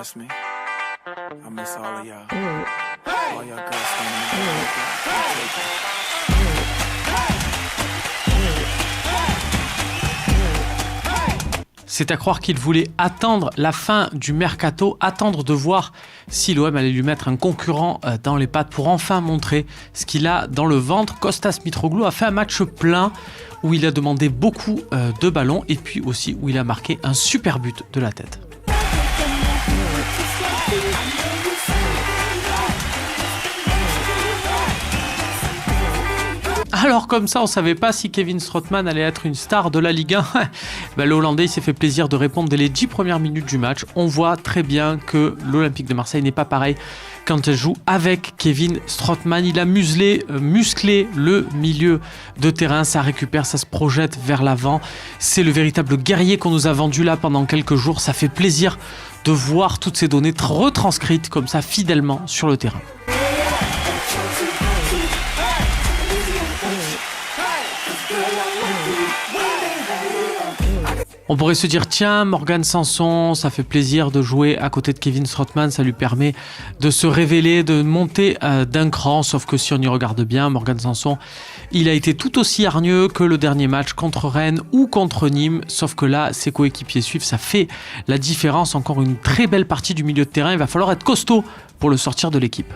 miss me? I miss all of y'all. All y'all girls standing in C'est à croire qu'il voulait attendre la fin du mercato, attendre de voir si l'OM allait lui mettre un concurrent dans les pattes pour enfin montrer ce qu'il a dans le ventre. Kostas Mitroglou a fait un match plein où il a demandé beaucoup de ballons et puis aussi où il a marqué un super but de la tête. Alors comme ça, on ne savait pas si Kevin Strootman allait être une star de la Ligue 1. Le Hollandais s'est fait plaisir de répondre dès les 10 premières minutes du match. On voit très bien que l'Olympique de Marseille n'est pas pareil quand elle joue avec Kevin Strootman. Il a musclé le milieu de terrain, ça récupère, ça se projette vers l'avant. C'est le véritable guerrier qu'on nous a vendu là pendant quelques jours. Ça fait plaisir de voir toutes ces données retranscrites comme ça fidèlement sur le terrain. On pourrait se dire, tiens, Morgan Sanson, ça fait plaisir de jouer à côté de Kevin Strootman, ça lui permet de se révéler, de monter d'un cran, sauf que si on y regarde bien, Morgan Sanson, il a été tout aussi hargneux que le dernier match contre Rennes ou contre Nîmes, sauf que là, ses coéquipiers suivent, ça fait la différence, encore une très belle partie du milieu de terrain, il va falloir être costaud pour le sortir de l'équipe.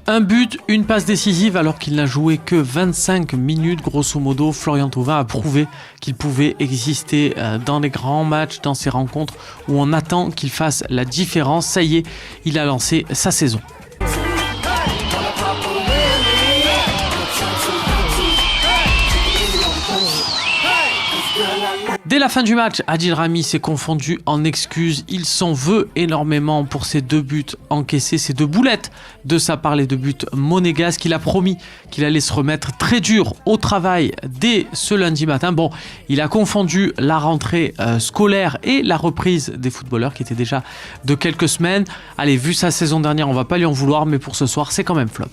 Un but, une passe décisive alors qu'il n'a joué que 25 minutes. Grosso modo, Florian Thauvin a prouvé qu'il pouvait exister dans les grands matchs, dans ces rencontres où on attend qu'il fasse la différence. Ça y est, il a lancé sa saison. Dès la fin du match, Adil Rami s'est confondu en excuses. Il s'en veut énormément pour ses 2 buts encaissés, ces 2 boulettes de sa part, les 2 buts monégasques. Il a promis qu'il allait se remettre très dur au travail dès ce lundi matin. Bon, il a confondu la rentrée scolaire et la reprise des footballeurs qui était déjà de quelques semaines. Allez, vu sa saison dernière, on va pas lui en vouloir, mais pour ce soir, c'est quand même flop.